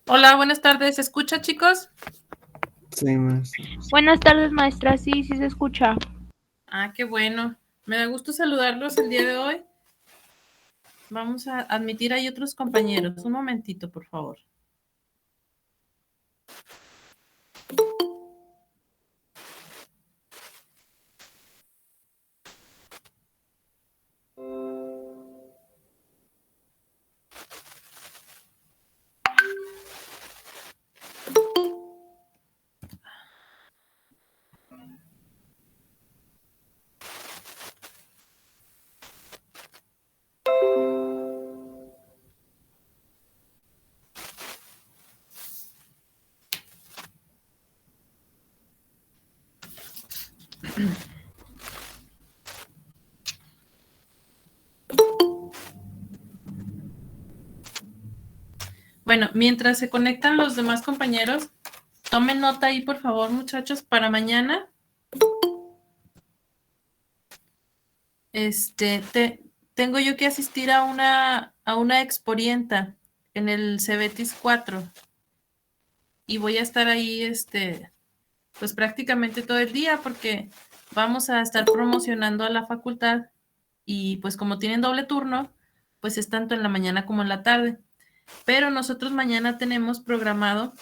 Hola, buenas tardes. ¿Se escucha, chicos? Sí, maestra. Buenas tardes, maestra. Sí, sí se escucha. Ah, qué bueno. Me da gusto saludarlos el día de hoy. Vamos a admitir ahí otros compañeros. Un momentito, por favor. Bueno, mientras se conectan los demás compañeros, tomen nota ahí, por favor, muchachos, para mañana. Tengo yo que asistir a una exporienta en el Cebetis 4 y voy a estar ahí, pues prácticamente todo el día porque vamos a estar promocionando a la facultad y pues como tienen doble turno, pues es tanto en la mañana como en la tarde. Pero nosotros mañana tenemos programado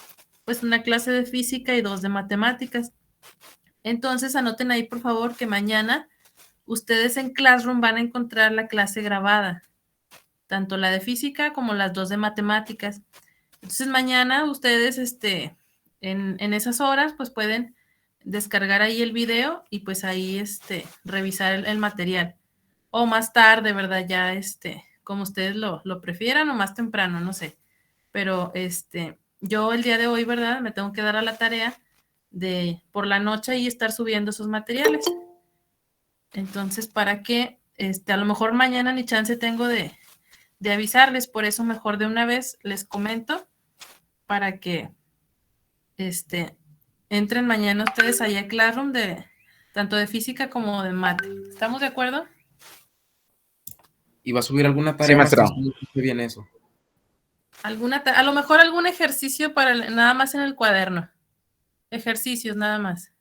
pues una clase de física y 2 de matemáticas. Entonces anoten ahí por favor que mañana ustedes en Classroom van a encontrar la clase grabada, tanto la de física como las 2 de matemáticas. Entonces mañana ustedes en esas horas pues pueden descargar ahí el video y pues ahí revisar el material. O más tarde, ¿verdad? Ya como ustedes lo prefieran o más temprano, no sé. Pero yo el día de hoy, ¿verdad? Me tengo que dar a la tarea de por la noche y estar subiendo esos materiales. Entonces, para que a lo mejor mañana ni chance tengo de avisarles, por eso mejor de una vez les comento para que entren mañana ustedes allá a Classroom tanto de física como de mate. ¿Estamos de acuerdo? ¿Y va a subir alguna tarea? Sí, maestra. No escuché bien eso. A lo mejor algún ejercicio para nada más en el cuaderno. Ejercicios nada más.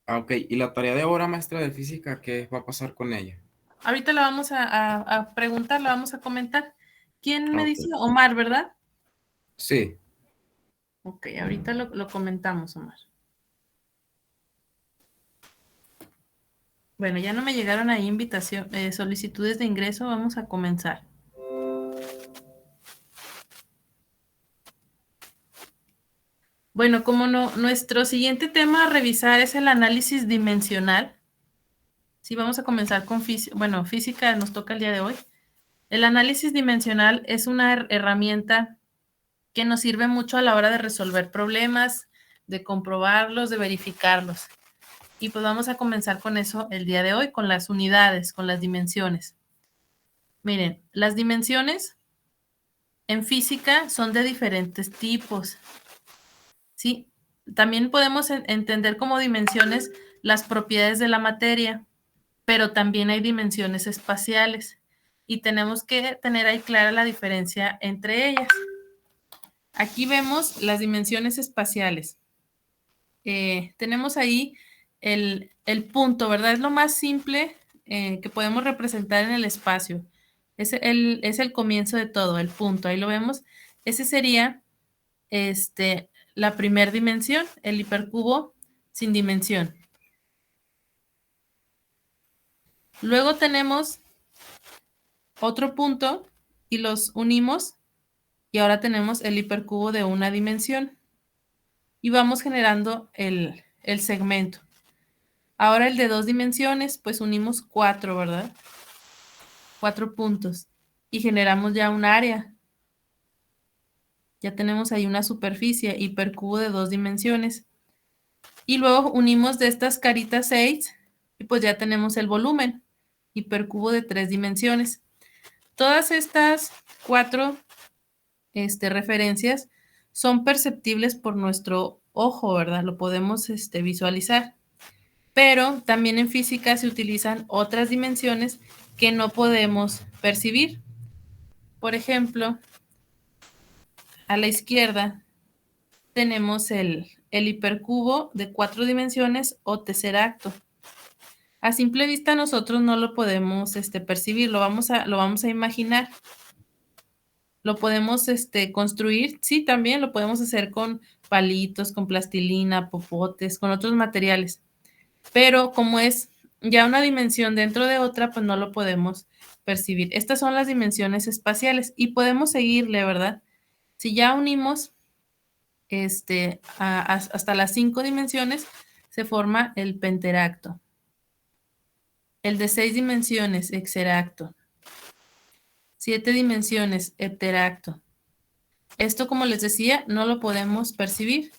Ah, ok. ¿Y la tarea de ahora, maestra de física, qué va a pasar con ella? Ahorita la vamos a preguntar, la vamos a comentar. ¿Quién me Ok. dice? Omar, ¿verdad? Sí. Ok, ahorita lo comentamos, Omar. Bueno, ya no me llegaron ahí solicitudes de ingreso, vamos a comenzar. Bueno, como no, nuestro siguiente tema a revisar es el análisis dimensional. Sí, vamos a comenzar con física nos toca el día de hoy. El análisis dimensional es una herramienta que nos sirve mucho a la hora de resolver problemas, de comprobarlos, de verificarlos. Y pues vamos a comenzar con eso el día de hoy, con las unidades, con las dimensiones. Miren, las dimensiones en física son de diferentes tipos. ¿Sí? También podemos entender como dimensiones las propiedades de la materia, pero también hay dimensiones espaciales y tenemos que tener ahí clara la diferencia entre ellas. Aquí vemos las dimensiones espaciales. Tenemos ahí el punto, ¿verdad? Es lo más simple que podemos representar en el espacio. Es el comienzo de todo, el punto. Ahí lo vemos. Ese sería la primera dimensión, el hipercubo sin dimensión. Luego tenemos otro punto y los unimos y ahora tenemos el hipercubo de una dimensión y vamos generando el segmento. Ahora el de 2 dimensiones, pues unimos 4, ¿verdad? 4 puntos y generamos ya un área. Ya tenemos ahí una superficie, hipercubo de 2 dimensiones. Y luego unimos de estas caritas 6 y pues ya tenemos el volumen, hipercubo de 3 dimensiones. Todas estas 4 referencias son perceptibles por nuestro ojo, ¿verdad? Lo podemos visualizar. Pero también en física se utilizan otras dimensiones que no podemos percibir. Por ejemplo, a la izquierda tenemos el hipercubo de 4 dimensiones o tesseracto. A simple vista nosotros no lo podemos percibir, lo vamos a imaginar. Lo podemos construir, sí, también lo podemos hacer con palitos, con plastilina, popotes, con otros materiales. Pero como es ya una dimensión dentro de otra, pues no lo podemos percibir. Estas son las dimensiones espaciales y podemos seguirle, ¿verdad? Si ya unimos hasta las 5 dimensiones, se forma el penteracto. El de 6 dimensiones, hexeracto. 7 dimensiones, hepteracto. Esto, como les decía, no lo podemos percibir.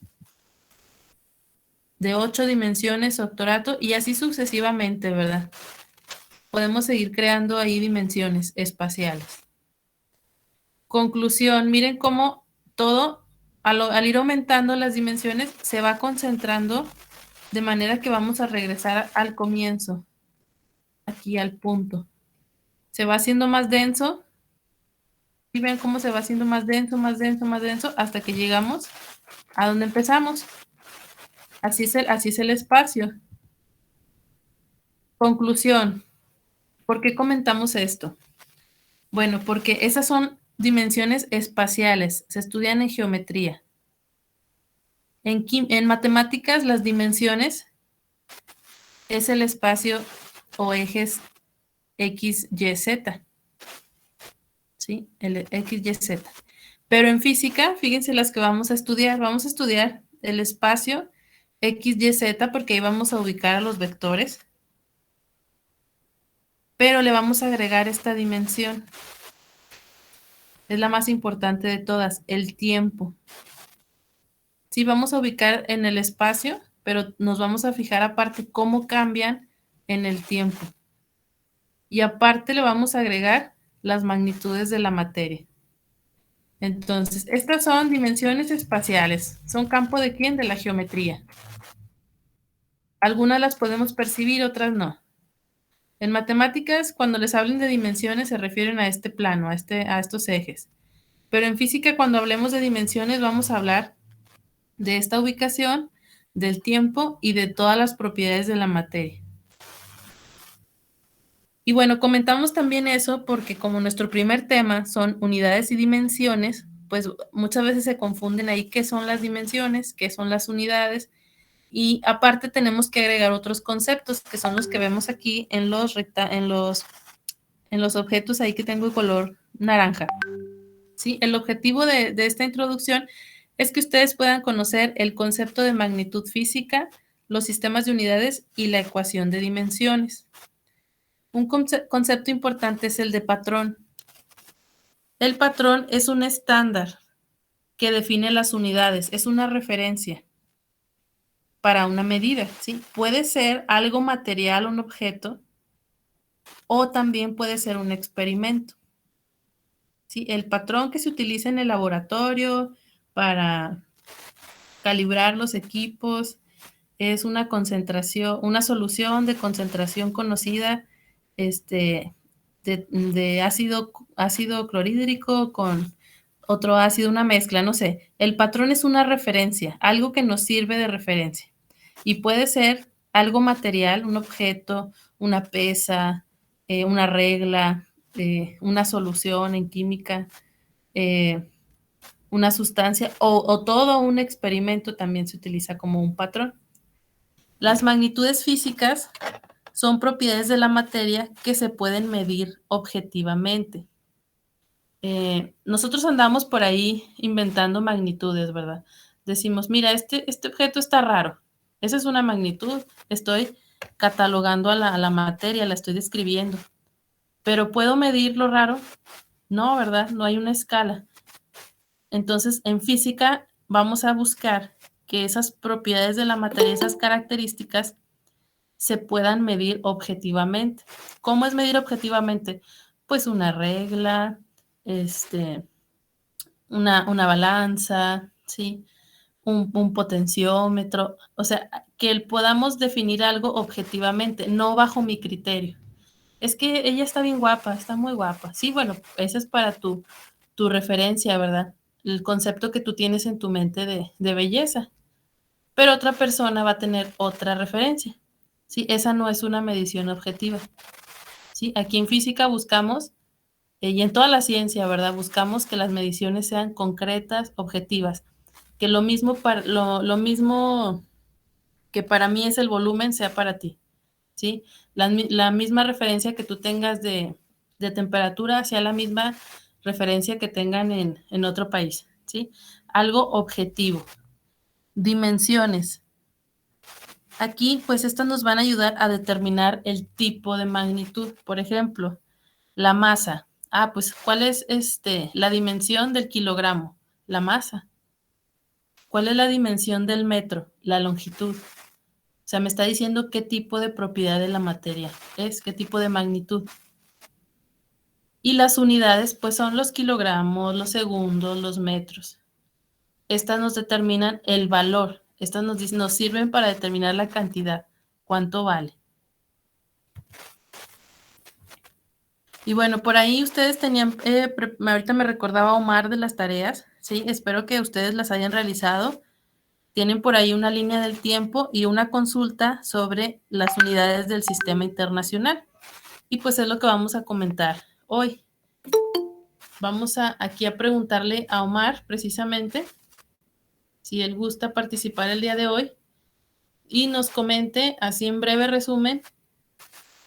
De 8 dimensiones, octorato, y así sucesivamente, ¿verdad? Podemos seguir creando ahí dimensiones espaciales. Conclusión, miren cómo todo, al ir aumentando las dimensiones, se va concentrando de manera que vamos a regresar al comienzo, aquí al punto. Se va haciendo más denso. Y ven cómo se va haciendo más denso, más denso, más denso, hasta que llegamos a donde empezamos. Así es el espacio. Conclusión. ¿Por qué comentamos esto? Bueno, porque esas son dimensiones espaciales, se estudian en geometría. En matemáticas, las dimensiones es el espacio o ejes X, Y, Z. ¿Sí? El X, Y, Z. Pero en física, fíjense las que vamos a estudiar. Vamos a estudiar el espacio X, Y, Z, porque ahí vamos a ubicar a los vectores. Pero le vamos a agregar esta dimensión. Es la más importante de todas, el tiempo. Sí, vamos a ubicar en el espacio, pero nos vamos a fijar aparte cómo cambian en el tiempo. Y aparte le vamos a agregar las magnitudes de la materia. Entonces, estas son dimensiones espaciales. ¿Son campo de quién? De la geometría. Algunas las podemos percibir, otras no. En matemáticas, cuando les hablen de dimensiones, se refieren a este plano, a estos ejes. Pero en física, cuando hablemos de dimensiones, vamos a hablar de esta ubicación, del tiempo y de todas las propiedades de la materia. Y bueno, comentamos también eso porque como nuestro primer tema son unidades y dimensiones, pues muchas veces se confunden ahí qué son las dimensiones, qué son las unidades, y aparte tenemos que agregar otros conceptos que son los que vemos aquí en los objetos ahí que tengo de color naranja. ¿Sí? El objetivo de esta introducción es que ustedes puedan conocer el concepto de magnitud física, los sistemas de unidades y la ecuación de dimensiones. Un concepto importante es el de patrón. El patrón es un estándar que define las unidades, es una referencia para una medida, ¿sí? Puede ser algo material, un objeto, o también puede ser un experimento. ¿Sí? El patrón que se utiliza en el laboratorio para calibrar los equipos es una concentración, una solución de concentración conocida de ácido clorhídrico con otro ácido, una mezcla, no sé. El patrón es una referencia, algo que nos sirve de referencia. Y puede ser algo material, un objeto, una pesa, una regla, una solución en química, una sustancia o todo un experimento también se utiliza como un patrón. Las magnitudes físicas son propiedades de la materia que se pueden medir objetivamente. Nosotros andamos por ahí inventando magnitudes, ¿verdad? Decimos, mira, este objeto está raro. Esa es una magnitud. Estoy catalogando a la materia, la estoy describiendo. ¿Pero puedo medir lo raro? No, ¿verdad? No hay una escala. Entonces, en física vamos a buscar que esas propiedades de la materia, esas características, se puedan medir objetivamente. ¿Cómo es medir objetivamente? Pues una regla, una balanza, ¿sí? Un potenciómetro, o sea, que podamos definir algo objetivamente, no bajo mi criterio. Es que ella está bien guapa, está muy guapa. Sí, bueno, esa es para tu referencia, ¿verdad? el concepto que tú tienes en tu mente de belleza. Pero otra persona va a tener otra referencia, ¿sí? Esa no es una medición objetiva, ¿sí? Aquí en física buscamos, y en toda la ciencia, ¿verdad? Buscamos que las mediciones sean concretas, objetivas, que lo mismo que para mí es el volumen sea para ti, ¿sí? La misma referencia que tú tengas de temperatura sea la misma referencia que tengan en otro país, ¿sí? Algo objetivo. Dimensiones. Aquí, pues, estas nos van a ayudar a determinar el tipo de magnitud. Por ejemplo, la masa. Pues, ¿cuál es la dimensión del kilogramo? La masa. ¿Cuál es la dimensión del metro? La longitud. O sea, me está diciendo qué tipo de propiedad de la materia es, qué tipo de magnitud. Y las unidades, pues, son los kilogramos, los segundos, los metros. Estas nos determinan el valor. Estas nos sirven para determinar la cantidad. ¿Cuánto vale? Y bueno, por ahí ustedes tenían, ahorita me recordaba Omar de las tareas, ¿sí? Espero que ustedes las hayan realizado. Tienen por ahí una línea del tiempo y una consulta sobre las unidades del sistema internacional. Y pues es lo que vamos a comentar hoy. Vamos aquí a preguntarle a Omar precisamente si él gusta participar el día de hoy y nos comente así en breve resumen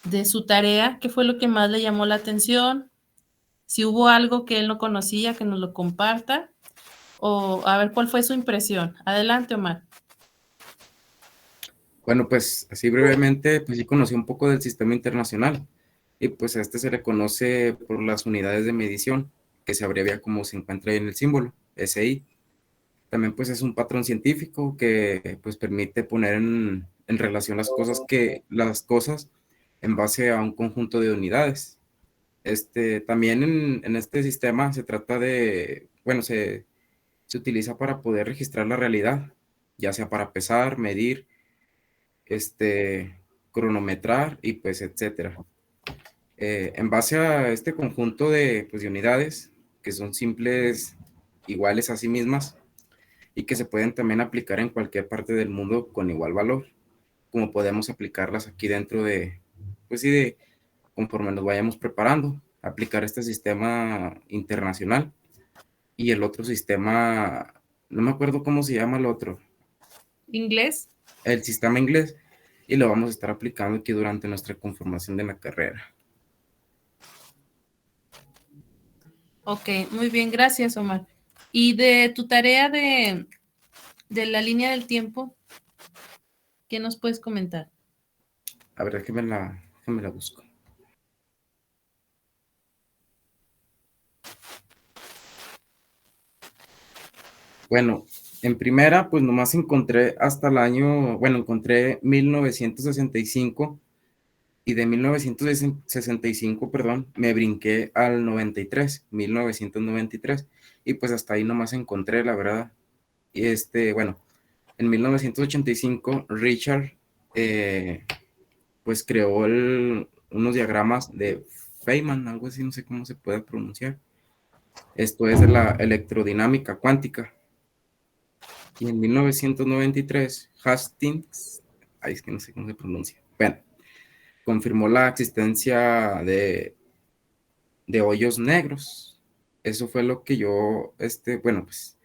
de su tarea, qué fue lo que más le llamó la atención, si hubo algo que él no conocía, que nos lo comparta, o a ver cuál fue su impresión. Adelante, Omar. Bueno, pues así brevemente, pues sí conocí un poco del sistema internacional y pues a este se le conoce por las unidades de medición, que se abrevia como se encuentra ahí en el símbolo, SI. También pues es un patrón científico que pues permite poner en relación las cosas en base a un conjunto de unidades. También en este sistema se trata de, bueno, se utiliza para poder registrar la realidad, ya sea para pesar, medir, cronometrar y pues etcétera. En base a este conjunto pues, de unidades que son simples, iguales a sí mismas y que se pueden también aplicar en cualquier parte del mundo con igual valor, como podemos aplicarlas aquí dentro pues sí, conforme nos vayamos preparando, aplicar este sistema internacional y el otro sistema, no me acuerdo cómo se llama el otro. ¿Inglés? El sistema inglés, y lo vamos a estar aplicando aquí durante nuestra conformación de la carrera. Ok, muy bien, gracias, Omar. Y de tu tarea de la línea del tiempo, ¿qué nos puedes comentar? A ver, déjame la busco. Bueno, en primera, pues nomás encontré hasta el año, bueno, encontré 1965 y de 1965, perdón, me brinqué al 1993, y pues hasta ahí nomás encontré, la verdad. Y bueno, en 1985, Richard, pues creó unos diagramas de Feynman, algo así, no sé cómo se puede pronunciar. Esto es de la electrodinámica cuántica. Y en 1993, Hastings, es que no sé cómo se pronuncia, bueno, confirmó la existencia de hoyos negros. Eso fue lo que yo, bueno, pues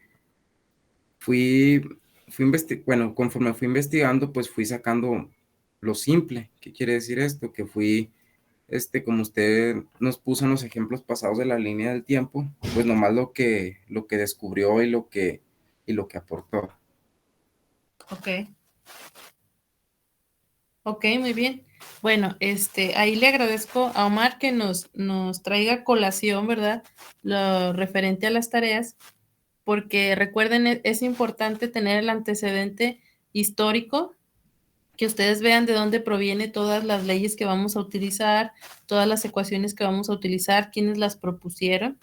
bueno, conforme fui investigando, pues fui sacando lo simple. ¿Qué quiere decir esto? Que fui, como usted nos puso en los ejemplos pasados de la línea del tiempo, pues nomás lo que descubrió y lo que aportó. Ok, muy bien. Bueno, ahí le agradezco a Omar que nos traiga a colación, ¿verdad? Lo referente a las tareas, porque recuerden, es importante tener el antecedente histórico, que ustedes vean de dónde proviene todas las leyes que vamos a utilizar, todas las ecuaciones que vamos a utilizar, quiénes las propusieron,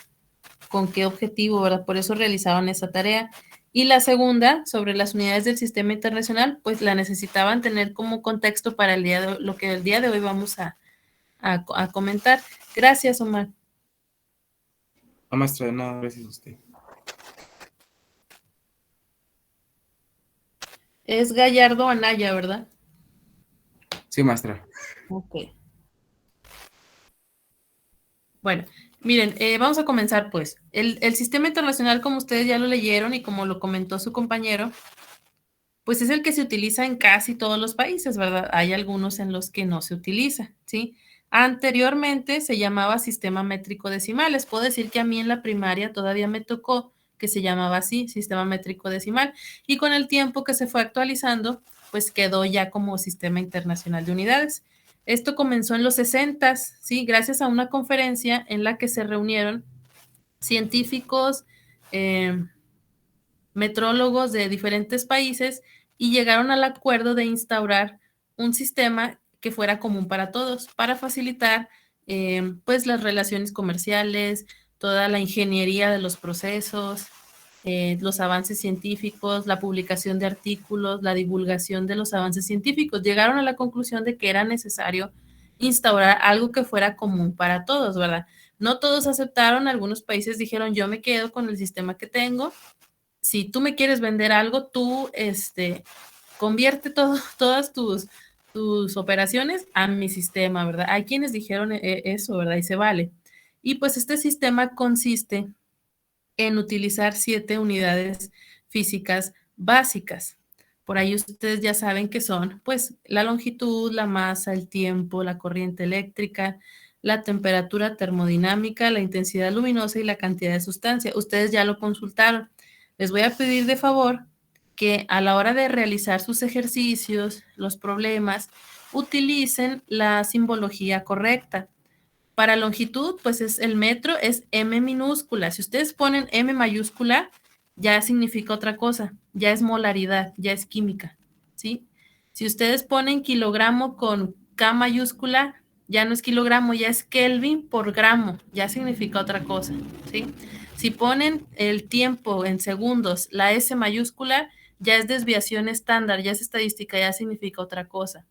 con qué objetivo, ¿verdad? Por eso realizaban esa tarea. Y la segunda, sobre las unidades del sistema internacional, pues la necesitaban tener como contexto para lo que el día de hoy vamos a comentar. Gracias, Omar. No, maestra, no, gracias a usted. Es Gallardo Anaya, ¿verdad? Sí, maestra. Ok. Bueno, miren, vamos a comenzar pues. El sistema internacional, como ustedes ya lo leyeron y como lo comentó su compañero, pues es el que se utiliza en casi todos los países, ¿verdad? Hay algunos en los que no se utiliza, ¿sí? Anteriormente se llamaba sistema métrico decimal. Les puedo decir que a mí en la primaria todavía me tocó que se llamaba así, sistema métrico decimal, y con el tiempo que se fue actualizando, pues quedó ya como sistema internacional de unidades. Esto comenzó en los 60, ¿sí? Gracias a una conferencia en la que se reunieron científicos, metrólogos de diferentes países y llegaron al acuerdo de instaurar un sistema que fuera común para todos, para facilitar pues las relaciones comerciales, toda la ingeniería de los procesos, los avances científicos, la publicación de artículos, la divulgación de los avances científicos. Llegaron a la conclusión de que era necesario instaurar algo que fuera común para todos, ¿verdad? No todos aceptaron, algunos países dijeron yo me quedo con el sistema que tengo. Si tú me quieres vender algo, tú convierte todas tus operaciones a mi sistema, ¿verdad? Hay quienes dijeron eso, ¿verdad? Y se vale. Y pues este sistema consiste en utilizar 7 unidades físicas básicas. Por ahí ustedes ya saben que son, pues, la longitud, la masa, el tiempo, la corriente eléctrica, la temperatura termodinámica, la intensidad luminosa y la cantidad de sustancia. Ustedes ya lo consultaron. Les voy a pedir de favor que a la hora de realizar sus ejercicios, los problemas, utilicen la simbología correcta. Para longitud, pues es el metro, es M minúscula. Si ustedes ponen M mayúscula, ya significa otra cosa, ya es molaridad, ya es química, ¿sí? Si ustedes ponen kilogramo con K mayúscula, ya no es kilogramo, ya es Kelvin por gramo, ya significa otra cosa, ¿sí? Si ponen el tiempo en segundos, la S mayúscula, ya es desviación estándar, ya es estadística, ya significa otra cosa.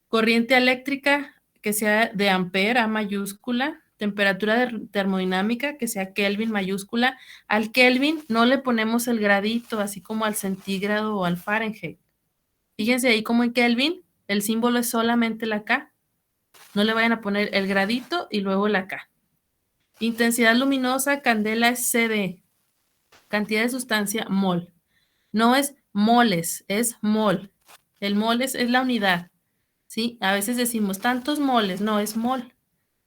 Corriente eléctrica, que sea de ampere, A mayúscula, temperatura termodinámica, que sea Kelvin mayúscula. Al Kelvin no le ponemos el gradito, así como al centígrado o al Fahrenheit. Fíjense ahí como en Kelvin, el símbolo es solamente la K. No le vayan a poner el gradito y luego la K. Intensidad luminosa, candela es CD. Cantidad de sustancia, mol. No es moles, es mol. El mol es la unidad. ¿Sí? A veces decimos tantos moles, no, es mol.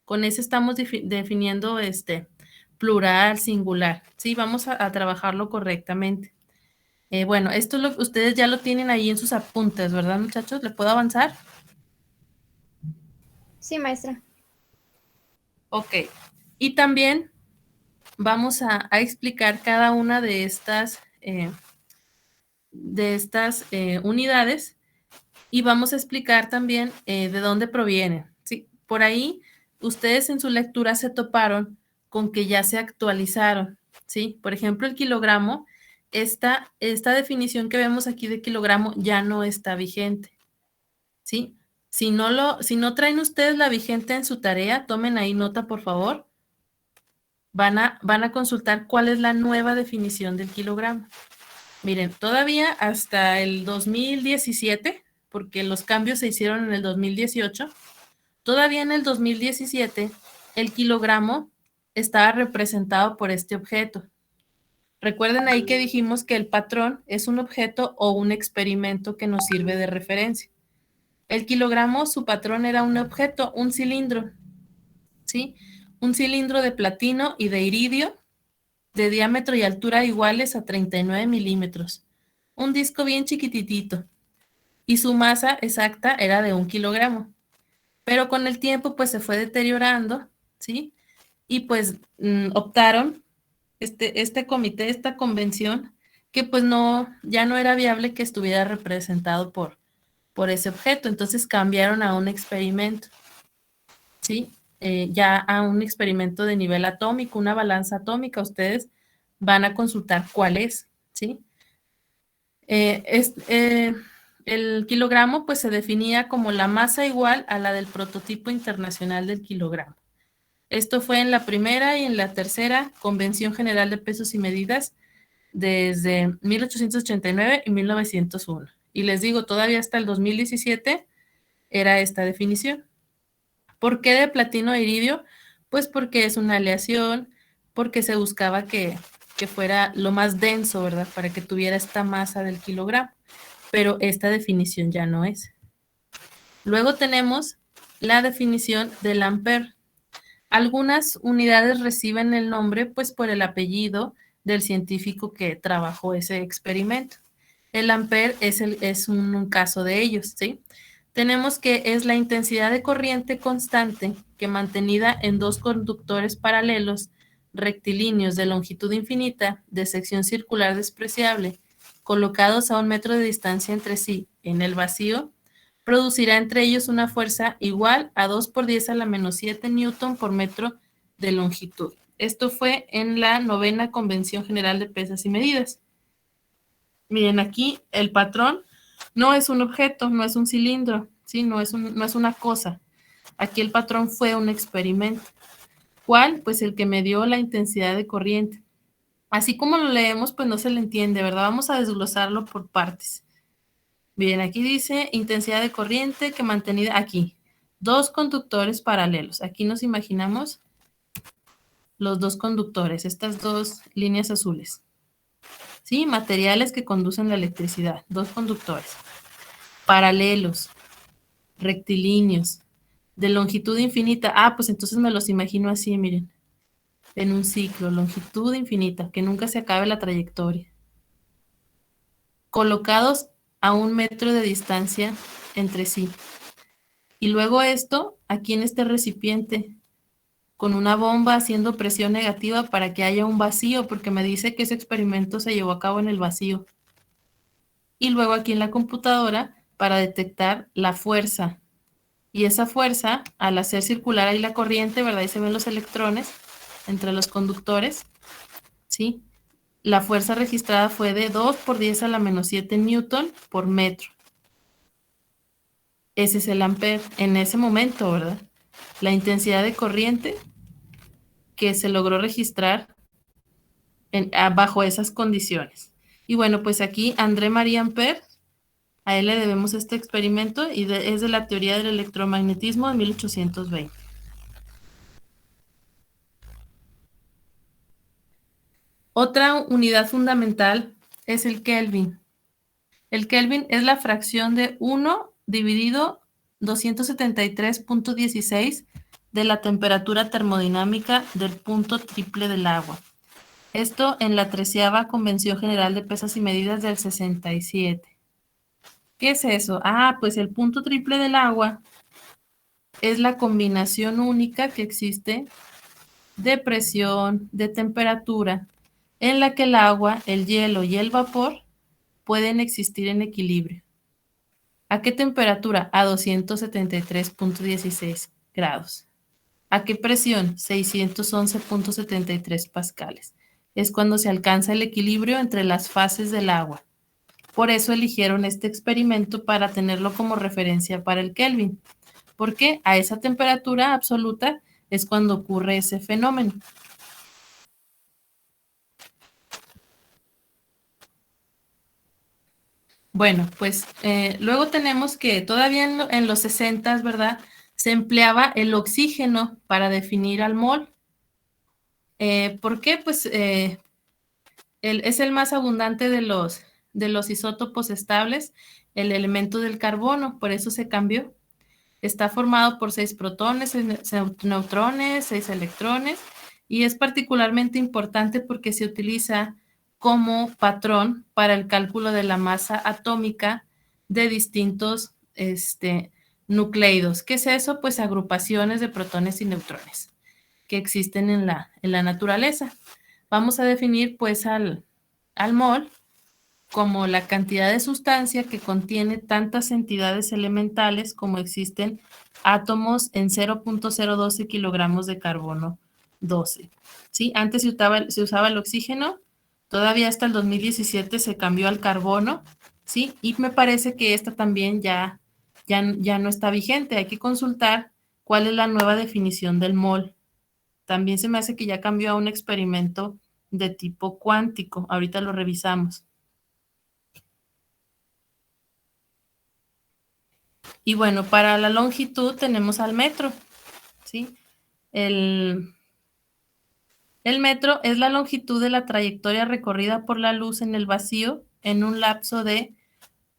Con ese estamos definiendo plural, singular. Sí, vamos a trabajarlo correctamente. Bueno, esto ustedes ya lo tienen ahí en sus apuntes, ¿verdad, muchachos? ¿Le puedo avanzar? Sí, maestra. Ok. Y también vamos a explicar cada una de estas unidades y vamos a explicar también de dónde provienen. ¿Sí? Por ahí, ustedes en su lectura se toparon con que ya se actualizaron. ¿Sí? Por ejemplo, el kilogramo, esta definición que vemos aquí de kilogramo ya no está vigente. ¿Sí? Si no traen ustedes la vigente en su tarea, tomen ahí nota, por favor. Van a consultar cuál es la nueva definición del kilogramo. Miren, todavía hasta el 2017, porque los cambios se hicieron en el 2018, todavía en el 2017 el kilogramo estaba representado por este objeto. Recuerden ahí que dijimos que el patrón es un objeto o un experimento que nos sirve de referencia. El kilogramo, su patrón era un objeto, un cilindro, ¿sí? Un cilindro de platino y de iridio de diámetro y altura iguales a 39 milímetros. Un disco bien chiquititito. Y su masa exacta era de 1 kilogramo. Pero con el tiempo pues se fue deteriorando, ¿sí? Y pues optaron este comité, esta convención, que pues ya no era viable que estuviera representado por ese objeto. Entonces cambiaron a un experimento, ¿sí? Ya a un experimento de nivel atómico, una balanza atómica. Ustedes van a consultar cuál es, ¿sí? El kilogramo pues se definía como la masa igual a la del prototipo internacional del kilogramo. Esto fue en la primera y en la tercera Convención General de Pesos y Medidas desde 1889 y 1901. Y les digo, todavía hasta el 2017 era esta definición. ¿Por qué de platino a iridio? Pues porque es una aleación, porque se buscaba que fuera lo más denso, ¿verdad? Para que tuviera esta masa del kilogramo. Pero esta definición ya no es. Luego tenemos la definición del ampere. Algunas unidades reciben el nombre pues por el apellido del científico que trabajó ese experimento. El ampere es un caso de ellos, ¿sí? Tenemos que es la intensidad de corriente constante que mantenida en dos conductores paralelos rectilíneos de longitud infinita de sección circular despreciable colocados a 1 metro de distancia entre sí en el vacío producirá entre ellos una fuerza igual a 2 por 10 a la menos 7 newton por metro de longitud. Esto fue en la 9ª Convención General de Pesas y Medidas. Miren, aquí el patrón no es un objeto, no es un cilindro, ¿sí? No es una cosa. Aquí el patrón fue un experimento. ¿Cuál? Pues el que me dio la intensidad de corriente. Así como lo leemos, pues no se le entiende, ¿verdad? Vamos a desglosarlo por partes. Bien, aquí dice intensidad de corriente que mantenida aquí. Dos conductores paralelos. Aquí nos imaginamos los dos conductores, estas dos líneas azules. ¿Sí? Materiales que conducen la electricidad. Dos conductores. Paralelos. Rectilíneos. De longitud infinita. Ah, pues entonces me los imagino así, miren. En un ciclo, longitud infinita, que nunca se acabe la trayectoria. Colocados a 1 metro de distancia entre sí. Y luego esto aquí en este recipiente con una bomba haciendo presión negativa para que haya un vacío, porque me dice que ese experimento se llevó a cabo en el vacío. Y luego aquí en la computadora para detectar la fuerza. Y esa fuerza, al hacer circular ahí la corriente, ¿verdad? Ahí se ven los electrones entre los conductores, ¿sí? La fuerza registrada fue de 2 por 10 a la menos 7 newton por metro. Ese es el ampere en ese momento, ¿verdad? La intensidad de corriente que se logró registrar bajo esas condiciones. Y bueno, pues aquí André Marie Ampère, a él le debemos este experimento y es de la teoría del electromagnetismo de 1820. Otra unidad fundamental es el Kelvin. El Kelvin es la fracción de 1 dividido 273.16 de la temperatura termodinámica del punto triple del agua. Esto en la 13ª Convención General de Pesas y Medidas del 67. ¿Qué es eso? Ah, pues el punto triple del agua es la combinación única que existe de presión, de temperatura, en la que el agua, el hielo y el vapor pueden existir en equilibrio. ¿A qué temperatura? A 273.16 grados. ¿A qué presión? 611.73 pascales. Es cuando se alcanza el equilibrio entre las fases del agua. Por eso eligieron este experimento para tenerlo como referencia para el Kelvin, porque a esa temperatura absoluta es cuando ocurre ese fenómeno. Bueno, pues luego tenemos que todavía en los 60, ¿verdad? Se empleaba el oxígeno para definir al mol. ¿Por qué? Pues es el más abundante de los isótopos estables, el elemento del carbono, por eso se cambió. Está formado por 6 protones, 6 neutrones, 6 electrones, y es particularmente importante porque se utiliza como patrón para el cálculo de la masa atómica de distintos nucleidos. ¿Qué es eso? Pues agrupaciones de protones y neutrones que existen en la naturaleza. Vamos a definir pues al mol como la cantidad de sustancia que contiene tantas entidades elementales como existen átomos en 0.012 kilogramos de carbono 12. ¿Sí? Antes se usaba el oxígeno, todavía hasta el 2017 se cambió al carbono, ¿sí? Y me parece que esta también ya no está vigente. Hay que consultar cuál es la nueva definición del mol. También se me hace que ya cambió a un experimento de tipo cuántico. Ahorita lo revisamos. Y bueno, para la longitud tenemos al metro, ¿sí? El metro es la longitud de la trayectoria recorrida por la luz en el vacío en un lapso de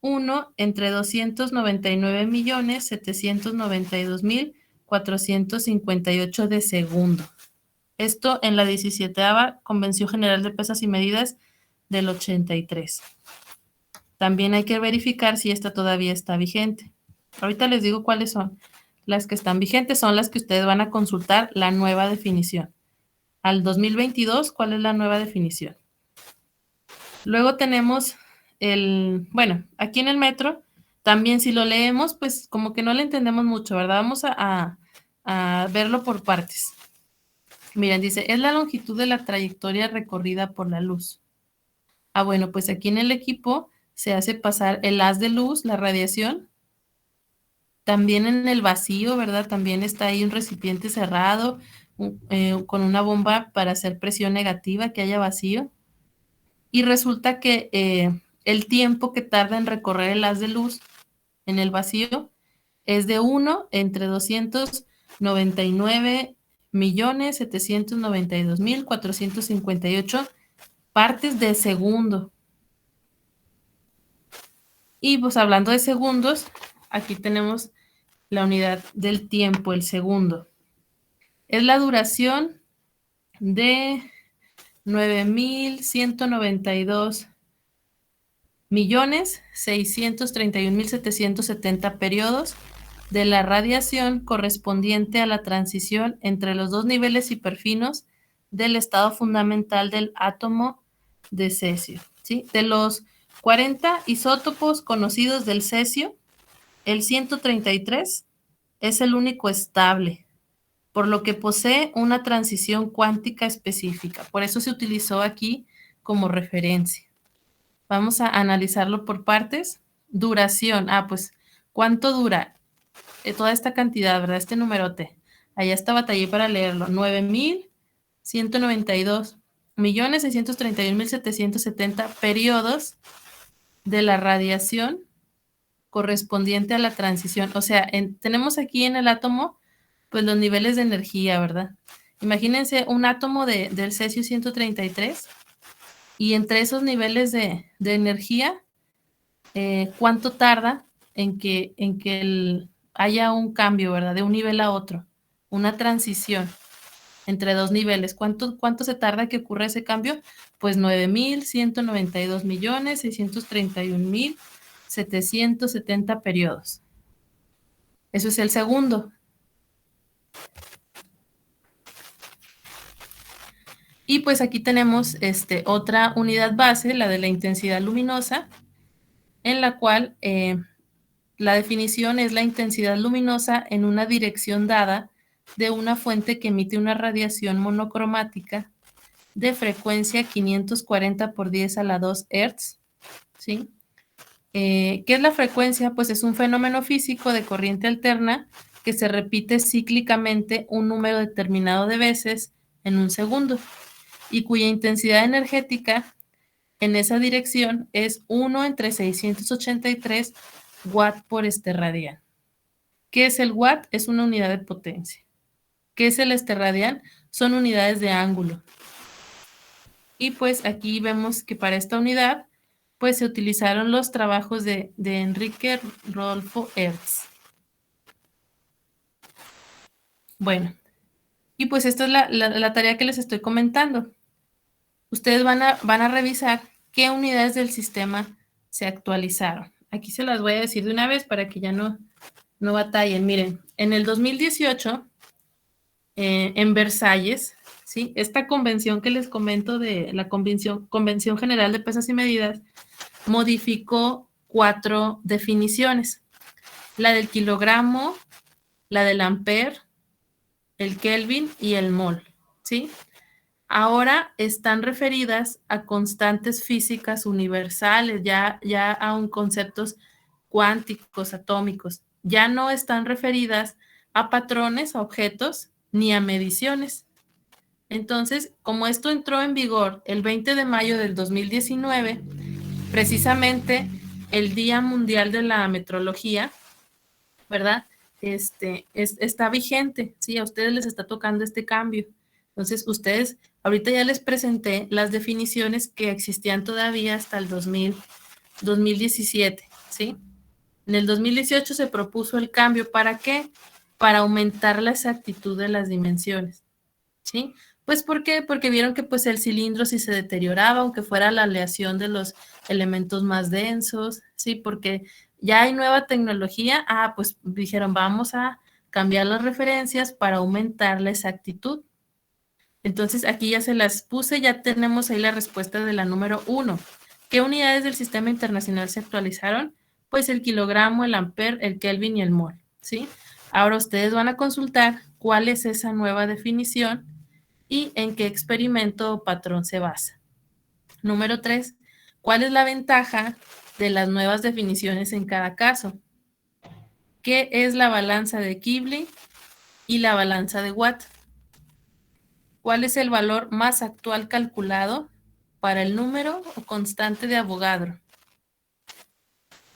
1 entre 299.792.458 de segundo. Esto en la 17ª Convención General de Pesas y Medidas del 83. También hay que verificar si esta todavía está vigente. Ahorita les digo cuáles son. Las que están vigentes son las que ustedes van a consultar la nueva definición. Al 2022, ¿cuál es la nueva definición? Luego tenemos bueno, aquí en el metro, también si lo leemos, pues como que no le entendemos mucho, ¿verdad? Vamos a verlo por partes. Miren, dice, es la longitud de la trayectoria recorrida por la luz. Ah, bueno, pues aquí en el equipo se hace pasar el haz de luz, la radiación. También en el vacío, ¿verdad? También está ahí un recipiente cerrado con una bomba para hacer presión negativa, que haya vacío. Y resulta que el tiempo que tarda en recorrer el haz de luz en el vacío es de 1 entre 299.792.458 partes de segundo. Y pues hablando de segundos, aquí tenemos la unidad del tiempo, el segundo. Es la duración de 9.192.631.770 periodos de la radiación correspondiente a la transición entre los dos niveles hiperfinos del estado fundamental del átomo de cesio, ¿sí? De los 40 isótopos conocidos del cesio, el 133 es el único estable, por lo que posee una transición cuántica específica. Por eso se utilizó aquí como referencia. Vamos a analizarlo por partes. Duración. Pues, ¿cuánto dura toda esta cantidad, verdad? Este numerote. Allá está, batallé para leerlo. 9.192.631.770 periodos de la radiación correspondiente a la transición. O sea, tenemos aquí en el átomo, pues los niveles de energía, ¿verdad? Imagínense un átomo del cesio 133 y entre esos niveles de energía, ¿cuánto tarda en que haya un cambio, ¿verdad? De un nivel a otro, una transición entre dos niveles. ¿Cuánto se tarda que ocurra ese cambio? Pues 9.192.631.770 periodos. Eso es el segundo. Y pues aquí tenemos otra unidad base, la de la intensidad luminosa, en la cual la definición es la intensidad luminosa en una dirección dada de una fuente que emite una radiación monocromática de frecuencia 540 por 10 a la 2 Hz, ¿sí? ¿Qué es la frecuencia? Pues es un fenómeno físico de corriente alterna que se repite cíclicamente un número determinado de veces en un segundo y cuya intensidad energética en esa dirección es 1 entre 683 watt por esterradian. ¿Qué es el watt? Es una unidad de potencia. ¿Qué es el esterradian? Son unidades de ángulo. Y pues aquí vemos que para esta unidad pues se utilizaron los trabajos de Enrique Rodolfo Hertz. Bueno, y pues esta es la tarea que les estoy comentando. Ustedes van a revisar qué unidades del sistema se actualizaron. Aquí se las voy a decir de una vez para que ya no batallen. Miren, en el 2018, en Versalles, ¿sí? Esta convención que les comento de la Convención General de Pesas y Medidas modificó 4 definiciones. La del kilogramo, la del ampere, el kelvin y el mol, ¿sí? Ahora están referidas a constantes físicas universales, ya a conceptos cuánticos, atómicos. Ya no están referidas a patrones, a objetos, ni a mediciones. Entonces, como esto entró en vigor el 20 de mayo del 2019, precisamente el Día Mundial de la Metrología, ¿verdad? Está vigente, ¿sí? A ustedes les está tocando este cambio. Entonces, ustedes, ahorita ya les presenté las definiciones que existían todavía hasta el 2017, ¿sí? En el 2018 se propuso el cambio, ¿para qué? Para aumentar la exactitud de las dimensiones, ¿sí? Pues, ¿por qué? Porque vieron que pues el cilindro si se deterioraba, aunque fuera la aleación de los elementos más densos, ¿sí? Porque ya hay nueva tecnología, pues dijeron, vamos a cambiar las referencias para aumentar la exactitud. Entonces, aquí ya se las puse, ya tenemos ahí la respuesta de la número 1. ¿Qué unidades del sistema internacional se actualizaron? Pues el kilogramo, el ampere, el kelvin y el mol, ¿sí? Ahora ustedes van a consultar cuál es esa nueva definición y en qué experimento o patrón se basa. Número 3, ¿cuál es la ventaja de las nuevas definiciones en cada caso? ¿Qué es la balanza de Kibble y la balanza de Watt? ¿Cuál es el valor más actual calculado para el número o constante de Avogadro?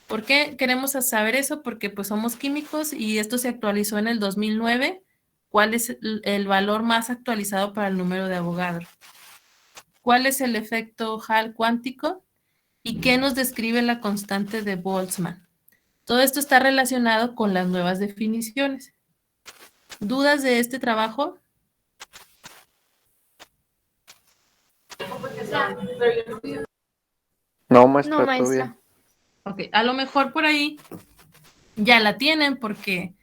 ¿Por qué queremos saber eso? Porque pues somos químicos y esto se actualizó en el 2009. ¿Cuál es el valor más actualizado para el número de Avogadro? ¿Cuál es el efecto Hall cuántico? ¿Y qué nos describe la constante de Boltzmann? Todo esto está relacionado con las nuevas definiciones. ¿Dudas de este trabajo? No, maestra, No, todo bien. maestra. Ok, a lo mejor por ahí ya la tienen porque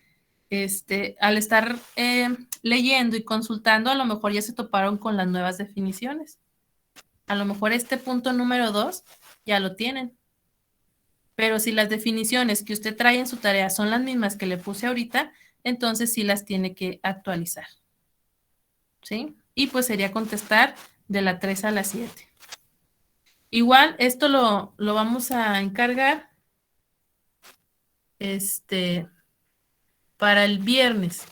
al estar leyendo y consultando, a lo mejor ya se toparon con las nuevas definiciones. A lo mejor este punto número 2 ya lo tienen. Pero si las definiciones que usted trae en su tarea son las mismas que le puse ahorita, entonces sí las tiene que actualizar. ¿Sí? Y pues sería contestar de la 3 a la 7. Igual, esto lo vamos a encargar para el viernes.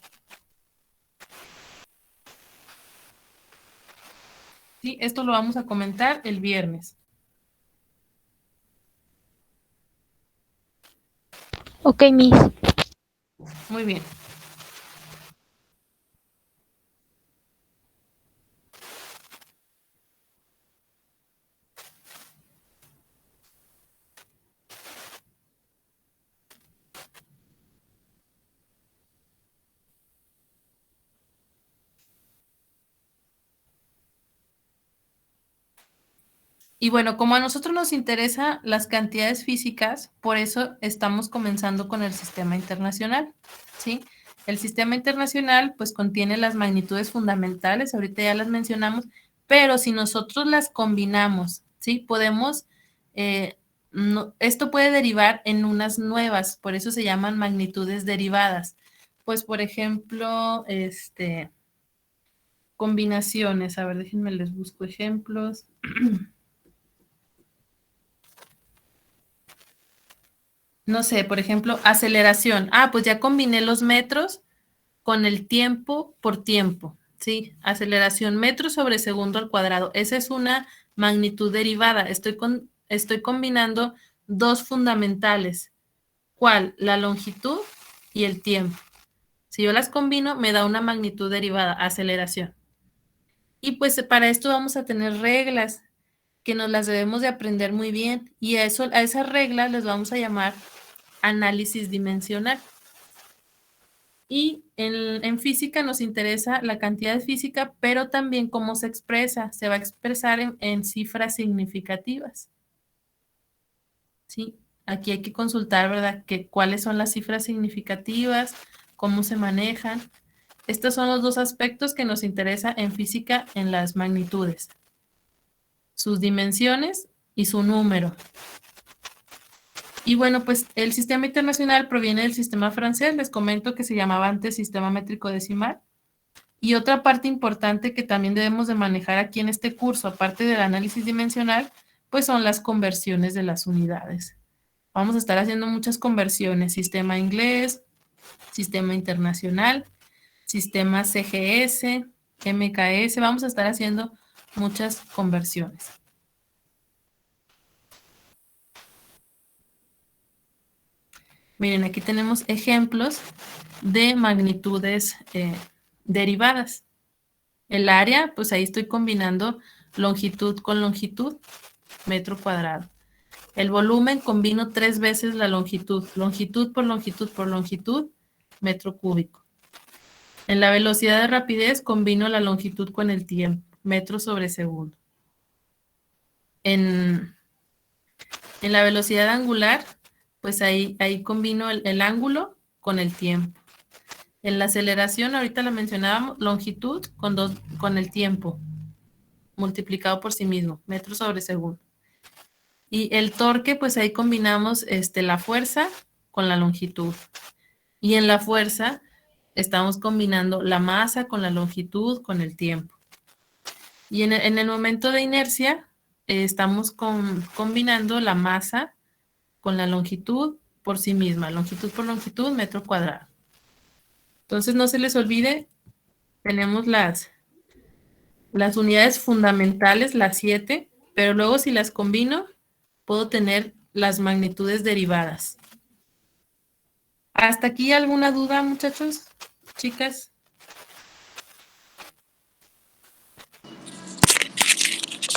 Sí, esto lo vamos a comentar el viernes. Ok, Miss. Muy bien. Y bueno, como a nosotros nos interesan las cantidades físicas, por eso estamos comenzando con el sistema internacional, ¿sí? El sistema internacional pues contiene las magnitudes fundamentales, ahorita ya las mencionamos, pero si nosotros las combinamos, ¿sí? Podemos, esto puede derivar en unas nuevas, por eso se llaman magnitudes derivadas. Pues por ejemplo, combinaciones, a ver, déjenme les busco ejemplos. No sé, por ejemplo, aceleración. Pues ya combiné los metros con el tiempo por tiempo, ¿sí? Aceleración metros sobre segundo al cuadrado. Esa es una magnitud derivada. Estoy combinando dos fundamentales. ¿Cuál? La longitud y el tiempo. Si yo las combino, me da una magnitud derivada, aceleración. Y pues para esto vamos a tener reglas que nos las debemos de aprender muy bien. Y a esas reglas les vamos a llamar análisis dimensional. Y en física nos interesa la cantidad física, pero también cómo se expresa. Se va a expresar en cifras significativas. ¿Sí? Aquí hay que consultar, ¿verdad? Cuáles son las cifras significativas, cómo se manejan. Estos son los dos aspectos que nos interesa en física en las magnitudes. Sus dimensiones y su número. Y bueno, pues el sistema internacional proviene del sistema francés, les comento que se llamaba antes sistema métrico decimal. Y otra parte importante que también debemos de manejar aquí en este curso, aparte del análisis dimensional, pues son las conversiones de las unidades. Vamos a estar haciendo muchas conversiones, sistema inglés, sistema internacional, sistema CGS, MKS. Vamos a estar haciendo muchas conversiones. Miren, aquí tenemos ejemplos de magnitudes derivadas. El área, pues ahí estoy combinando longitud con longitud, metro cuadrado. El volumen combino 3 veces la longitud, longitud por longitud por longitud, metro cúbico. En la velocidad de rapidez combino la longitud con el tiempo, metro sobre segundo. En la velocidad angular, pues ahí combino el ángulo con el tiempo. En la aceleración, ahorita la mencionábamos, longitud con el tiempo, multiplicado por sí mismo, metros sobre segundo. Y el torque, pues ahí combinamos la fuerza con la longitud. Y en la fuerza estamos combinando la masa con la longitud con el tiempo. Y en el momento de inercia, estamos combinando la masa con la longitud por sí misma, longitud por longitud, metro cuadrado. Entonces, no se les olvide, tenemos las unidades fundamentales, las 7, pero luego si las combino, puedo tener las magnitudes derivadas. ¿Hasta aquí alguna duda, muchachos? Chicas.